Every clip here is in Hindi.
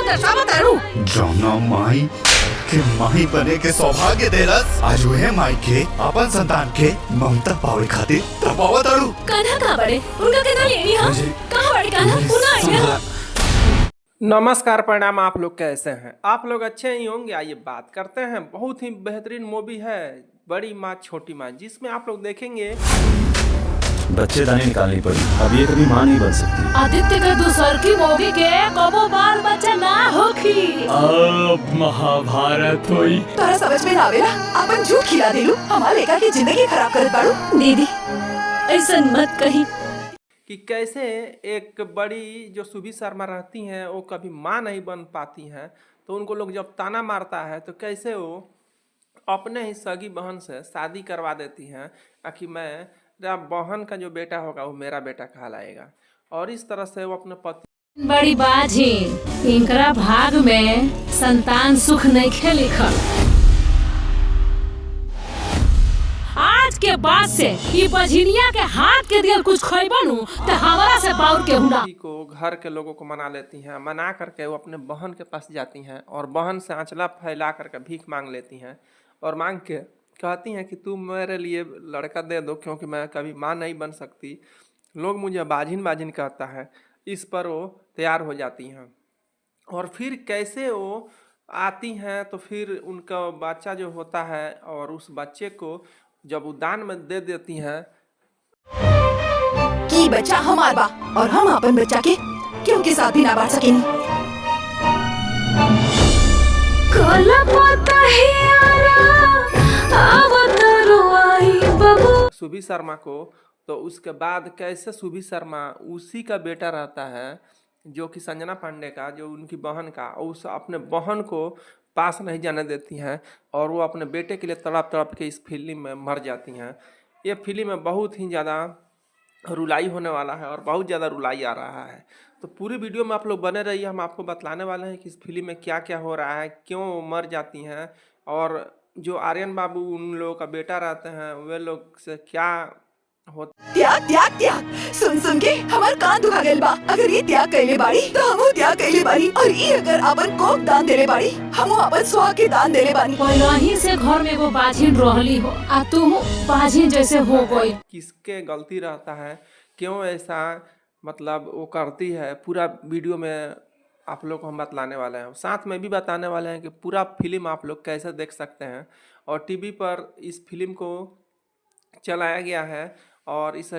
दर्शावा तारू। जौना माई के माई बने के सौभाग्य देलस, आज हुए माई के अपन संतान के ममता पावे खातिर तपावा तारू। कान्हा कहाँ बड़े? उनका कहना लेनी हाँ? कहाँ बड़े कान्हा? पुनः आइए। नमस्कार, प्रणाम। आप लोग कैसे हैं? आप लोग अच्छे ही होंगे। आइए बात करते हैं। बहुत ही बेहतरीन मूवी है बड़ी माँ छोटी माँ, जिसमें आप लोग देखेंगे बच्चेदानी निकालनी पड़ी। अब ये कभी माँ नहीं बन सकती। आदित्य के दूसर की मोगी के कबो बाल बच्चा ना होखी। अब महाभारत हुई। तोरा समझ में ना आवेला? अपन झूठ खिला देलू, हमारे लेका की जिंदगी खराब करत बाड़ू। दीदी ऐसा मत कही कि कैसे एक बड़ी जो सुभी शर्मा रहती हैं वो कभी माँ नहीं बन पाती हैं, तो उनको लोग जब ताना मारता है तो कैसे वो अपने ही सगी बहन से शादी करवा देती हैं कि मेरा बहन का जो बेटा होगा वो मेरा बेटा कहलाएगा। और इस तरह से वो अपने पति बड़ी बाजी इनकरा भाग में संतान सुख नहीं खे लिखल। आज के बाद से ये बझिनिया के हाथ के दियल कुछ खइबनु तो हमारा से बाउर के हुना को घर के लोगों को मना लेती हैं। मना करके वो अपने बहन के पास जाती हैं और बहन से आंचला फैला करके भीख मांग लेती हैं और मांग के कहती हैं कि तुम मेरे लिए लड़का दे दो, क्योंकि मैं कभी माँ नहीं बन सकती, लोग मुझे बाजिन बाजिन कहता है। इस पर वो तैयार हो जाती हैं और फिर कैसे वो आती हैं तो फिर उनका बच्चा जो होता है और उस बच्चे को जब उदान में दे देती हैं कि बच्चा हमार बा और हम अपन बच्चा के क्यों के साथ भी ना बांट सकेनी। सुभी शर्मा को तो उसके बाद कैसे सुभी शर्मा उसी का बेटा रहता है जो कि संजना पांडे का, जो उनकी बहन का, उस अपने बहन को पास नहीं जाने देती हैं और वो अपने बेटे के लिए तड़प तड़प के इस फिल्म में मर जाती हैं। ये फिल्म में बहुत ही ज़्यादा रुलाई होने वाला है और बहुत ज़्यादा रुलाई आ रहा है, तो पूरी वीडियो में आप लोग बने रहिए। हम आपको बतलाने वाले हैं कि इस फिल्म में क्या क्या हो रहा है, क्यों मर जाती हैं और जो आर्यन बाबू उन लोगों का बेटा रहते हैं वे लोग से क्या होता। त्याग त्याग त्याग सुन सुन के हमार कान दुखा गइल बा। अगर ये त्याग कइले बाड़ी तो हमहू त्याग कइले बाड़ी, और ये अगर अपन कोक दान देले बाड़ी हमहू अपन सुहाग के दान देले बानी। वहीं से घर में वो बाजिन रहली हो आ तुम बाजिन जैसे हो गई। किसके गलती रहता है, क्यों ऐसा मतलब वो करती है, पूरा वीडियो में आप लोग को हम बतलाने वाले हैं। साथ में भी बताने वाले हैं कि पूरा फिल्म आप लोग कैसे देख सकते हैं और टीवी पर इस फिल्म को चलाया गया है और इसे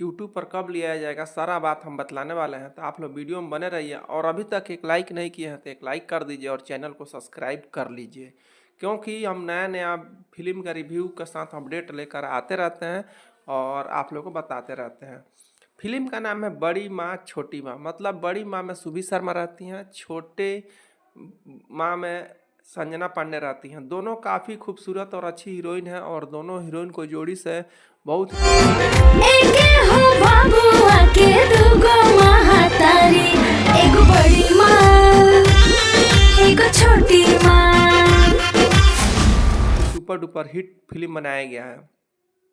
यूट्यूब पर कब लिया जाएगा, सारा बात हम बतलाने वाले हैं। तो आप लोग वीडियो में बने रहिए और अभी तक एक लाइक नहीं किए हैं तो एक लाइक कर दीजिए और चैनल को सब्सक्राइब कर लीजिए, क्योंकि हम नया नया फिल्म का रिव्यू के साथ अपडेट लेकर आते रहते हैं और आप लोग को बताते रहते हैं। फिल्म का नाम है बड़ी माँ छोटी माँ, मतलब बड़ी माँ में सुभी शर्मा रहती हैं, छोटे माँ में संजना पांडे रहती हैं। दोनों काफ़ी खूबसूरत और अच्छी हीरोइन हैं और दोनों हीरोइन को जोड़ी से बहुत सुपर डुपर हिट फिल्म बनाया गया है।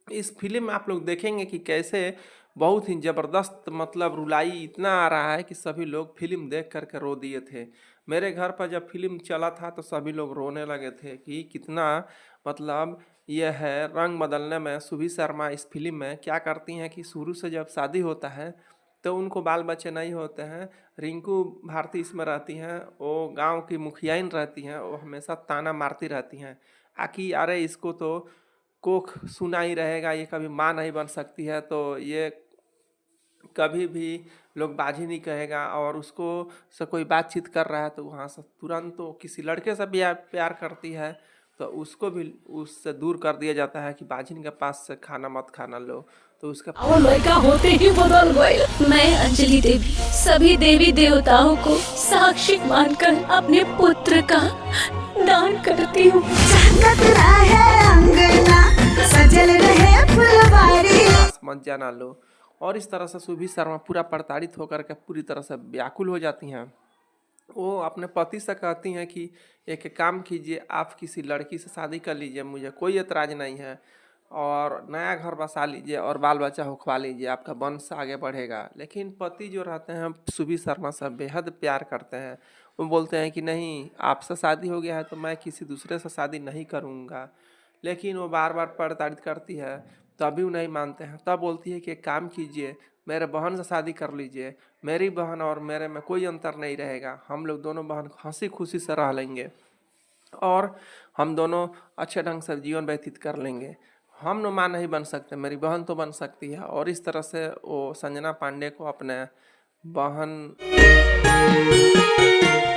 इस फिल्म में आप लोग देखेंगे कि कैसे बहुत ही ज़बरदस्त मतलब रुलाई इतना आ रहा है कि सभी लोग फिल्म देख करके रो दिए थे। मेरे घर पर जब फिल्म चला था तो सभी लोग रोने लगे थे कि कितना मतलब यह है रंग बदलने में। सुभी शर्मा इस फिल्म में क्या करती हैं कि शुरू से जब शादी होता है तो उनको बाल बच्चे नहीं होते हैं। रिंकू भारती इसमें रहती हैं, वो गांव की मुखियाइन रहती हैं, वो हमेशा ताना मारती रहती हैं आकि अरे इसको तो कोख सुना ही रहेगा, ये कभी माँ नहीं बन सकती है, तो ये कभी भी लोग बाजी नहीं कहेगा। और उसको से कोई बातचीत कर रहा है तो वहाँ से तुरंत तो किसी लड़के से भी प्यार करती है तो उसको भी उससे दूर कर दिया जाता है कि बाजिन के पास से खाना मत खाना लो, तो उसका वो लड़का होते ही बदल गए। मैं अंजलि देवी सभी देवी देवताओं को साक्षी मानकर अपने पुत्र का दान करती हूँ। मत जाना लो। और इस तरह से सुभी शर्मा पूरा प्रताड़ित होकर के पूरी तरह से व्याकुल हो जाती हैं। वो अपने पति से कहती हैं कि एक काम कीजिए, आप किसी लड़की से शादी कर लीजिए, मुझे कोई एतराज़ नहीं है। और नया घर बसा लीजिए और बाल बच्चा होखवा लीजिए, आपका वंश आगे बढ़ेगा। लेकिन पति जो रहते हैं सुबी शर्मा साहब बेहद प्यार करते हैं। वो बोलते हैं कि नहीं, आपसे शादी हो गया है तो मैं किसी दूसरे से शादी नहीं करूँगा। लेकिन वो बार बार प्रताड़ित करती है, तभी वो नहीं मानते हैं। तब बोलती है कि एक काम कीजिए, मेरे बहन से शादी कर लीजिए, मेरी बहन और मेरे में कोई अंतर नहीं रहेगा, हम लोग दोनों बहन हंसी खुशी से रह लेंगे और हम दोनों अच्छे ढंग से जीवन व्यतीत कर लेंगे। हम माँ नहीं बन सकते, मेरी बहन तो बन सकती है। और इस तरह से वो संजना पांडे को अपने बहन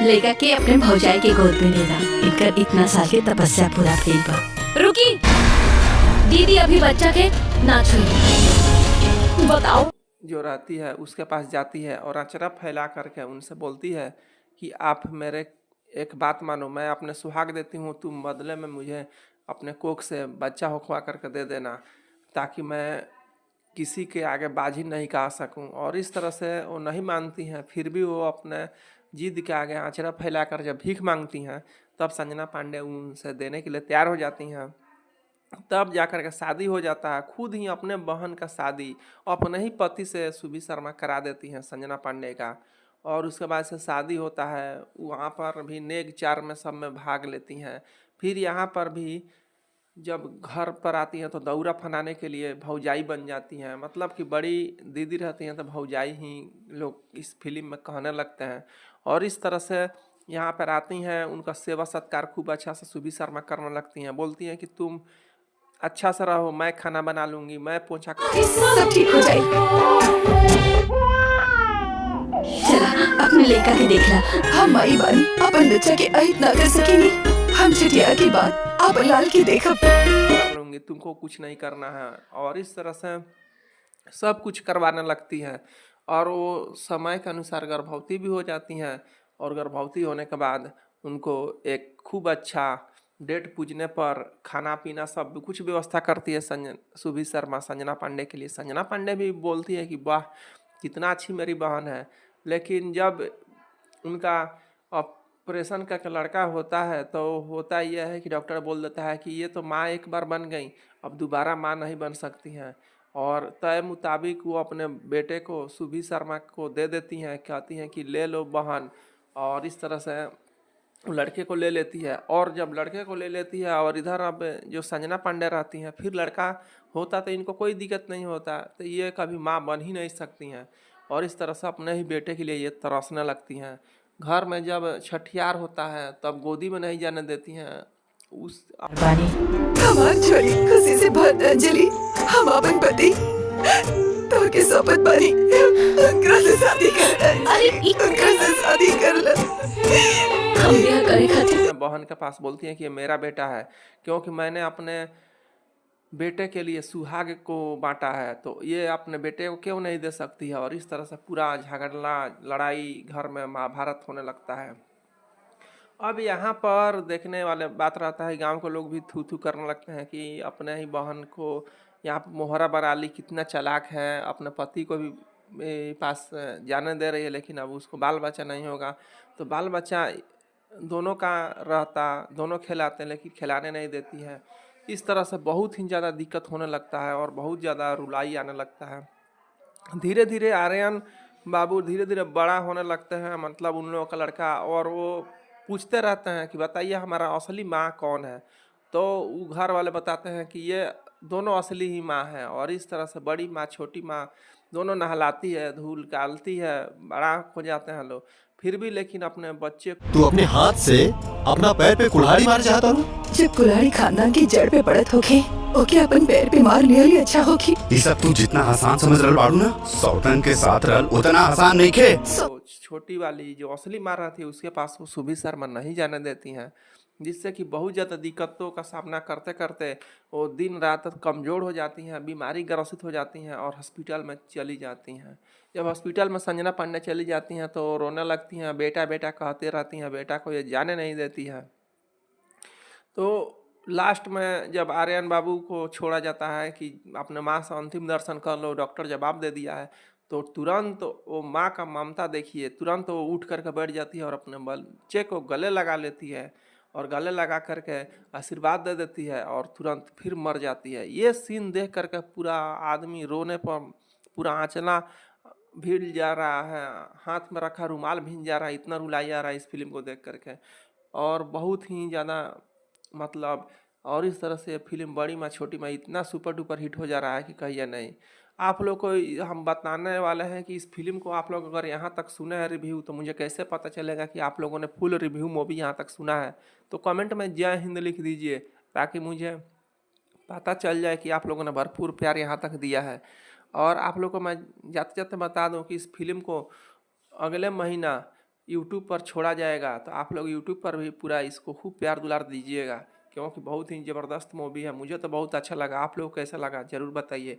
लेगा के अपने भौजाई के गोद में लेला। इनकर इतना साल के तपस्या पूरा भइल बा। रुकी दीदी, अभी बच्चा के ना छुई। बताओ। जो रहती है उसके पास जाती है और अचरा फैला करके उनसे बोलती है कि आप मेरे एक बात मानो, मैं अपने सुहाग देती हूँ, तुम बदले में मुझे अपने कोख से बच्चा होखवा करके दे देना, ताकि मैं किसी के आगे बाजी नहीं कहा सकूं। और इस तरह से वो नहीं मानती हैं। फिर भी वो अपने जिद के आगे आँचरा फैलाकर जब भीख मांगती हैं, तब संजना पांडे उनसे देने के लिए तैयार हो जाती हैं। तब जाकर के शादी हो जाता है। खुद ही अपने बहन का शादी अपने ही पति से सुबी शर्मा करा देती हैं संजना पांडे का। और उसके बाद से शादी होता है। वहाँ पर भी नेग चार में सब में भाग लेती हैं। फिर यहाँ पर भी जब घर पर आती हैं तो दौरा फनाने के लिए भौजाई बन जाती हैं। मतलब कि बड़ी दीदी रहती हैं तो भौजाई ही लोग इस फिल्म में कहने लगते हैं। और इस तरह से यहाँ पर आती हैं, उनका सेवा सत्कार खूब अच्छा से सुबी शर्मा करने लगती हैं। बोलती हैं कि तुम अच्छा से रहो, मैं खाना बना लूँगी, मैं पोछा सब ठीक हो जाए। चला अपने लड़का के देखला। हम माई बानी अपन बच्चा के अहित ना कर सकेनी। हम छठिया की बात अपन लाल की देखब। कर लूँगी, तुमको कुछ नहीं करना है। और इस तरह से सब कुछ करवाने लगती है। और वो समय के अनुसार गर्भवती भी हो जाती हैं। और गर्भवती होने के बाद उनको एक खूब अच्छा डेट पूजने पर खाना पीना सब कुछ व्यवस्था करती है सुबी शर्मा संजना पांडे के लिए। संजना पांडे भी बोलती है कि वाह कितना अच्छी मेरी बहन है। लेकिन जब उनका ऑपरेशन का लड़का होता है तो होता यह है कि डॉक्टर बोल देता है कि ये तो माँ एक बार बन गई, अब दोबारा माँ नहीं बन सकती हैं। और तय मुताबिक वो अपने बेटे को सुबी शर्मा को दे देती हैं, कहती हैं कि ले लो बहन। और इस तरह से लड़के को ले लेती है। और जब लड़के को ले लेती है और इधर अब जो संजना पांडे रहती हैं, फिर लड़का होता तो इनको कोई दिक्कत नहीं होता, तो ये कभी माँ बन ही नहीं सकती हैं। और इस तरह से अपने ही बेटे के लिए ये तरसने लगती हैं। घर में जब छठियार होता है तब गोदी में नहीं जाने देती हैं। उस हमार झोली खुशी से भर अंजलि। हम अपन पति तो के सोबत बानी उनका से शादी कर। अरे उनका से शादी कर ले। हम ब्याह करे खातिर बहन के पास बोलती हैं कि ये मेरा बेटा है, क्योंकि मैंने अपने बेटे के लिए सुहाग को बांटा है, तो ये अपने बेटे को क्यों नहीं दे सकती है। और इस तरह से पूरा झगड़ा लड़ाई घर में महाभारत होने लगता है। अब यहाँ पर देखने वाले बात रहता है, गांव के लोग भी थू थू करने लगते हैं कि अपने ही बहन को यहाँ पर मोहरा बराली कितना चालाक है, अपने पति को भी पास जाने दे रही है, लेकिन अब उसको बाल बच्चा नहीं होगा। तो बाल बच्चा दोनों का रहता, दोनों खिलाते हैं, लेकिन खिलाने नहीं देती है। इस तरह से बहुत ही ज़्यादा दिक्कत होने लगता है और बहुत ज़्यादा रुलाई आने लगता है। धीरे धीरे आर्यन बाबू धीरे धीरे बड़ा होने लगते हैं, मतलब उन लोगों का लड़का। और वो पूछते रहते हैं कि बताइए हमारा असली माँ कौन है। तो वो घर वाले बताते हैं कि ये दोनों असली ही माँ है। और इस तरह से बड़ी माँ छोटी माँ दोनों नहलाती है, धूल डालती है, बड़ा हो जाते हैं लोग। फिर भी लेकिन अपने बच्चे तू अपने हाथ से अपना पैर पे कुल्हाड़ी मार चाहता हूँ। जब कुल्हाड़ी खानदान की जड़ पे पड़त होके ओके अपन पैर पे मार लिया अच्छा होगी। ये सब तू जितना आसान समझ रहल बाड़ू ना, सौतन के साथ रहल उतना आसान नहीं खे। तो छोटी वाली जो असली माँ रहती है उसके पास वो सुबी शर्मा नहीं जाने देती हैं, जिससे कि बहुत ज़्यादा दिक्कतों का सामना करते करते वो दिन रात कमज़ोर हो जाती हैं, बीमारी ग्रसित हो जाती हैं और हॉस्पिटल में चली जाती हैं। जब हॉस्पिटल में संजना पांडे चली जाती हैं तो रोने लगती हैं, बेटा बेटा कहते रहती हैं, बेटा को ये जाने नहीं देती है। तो लास्ट में जब आर्यन बाबू को छोड़ा जाता है कि अपने माँ से अंतिम दर्शन कर लो, डॉक्टर जवाब दे दिया है, तो तुरंत वो माँ का ममता देखिए, तुरंत वो उठ करके बैठ जाती है और अपने बच्चे को गले लगा लेती है। और गले लगा करके आशीर्वाद दे देती है और तुरंत फिर मर जाती है। ये सीन देख करके पूरा आदमी रोने पर पूरा आंचला भीग जा रहा है, हाथ में रखा रुमाल भीग जा रहा है, इतना रुलाई आ रहा है इस फिल्म को देख करके। और बहुत ही ज़्यादा मतलब और इस तरह से फिल्म बड़ी माँ छोटी माँ इतना सुपर डुपर हिट हो जा रहा है कि कहिए नहीं। आप लोग को हम बताने वाले हैं कि इस फिल्म को आप लोग अगर यहाँ तक सुने हैं रिव्यू, तो मुझे कैसे पता चलेगा कि आप लोगों ने फुल रिव्यू मूवी यहाँ तक सुना है। तो कमेंट में जय हिंद लिख दीजिए ताकि मुझे पता चल जाए कि आप लोगों ने भरपूर प्यार यहाँ तक दिया है। और आप लोग को मैं जाते जाते बता दूं कि इस फिल्म को अगले महीना यूट्यूब पर छोड़ा जाएगा, तो आप लोग यूट्यूब पर भी पूरा इसको खूब प्यार दुलार दीजिएगा, क्योंकि बहुत ही ज़बरदस्त मूवी है। मुझे तो बहुत अच्छा लगा, आप लोग को कैसा लगा ज़रूर बताइए।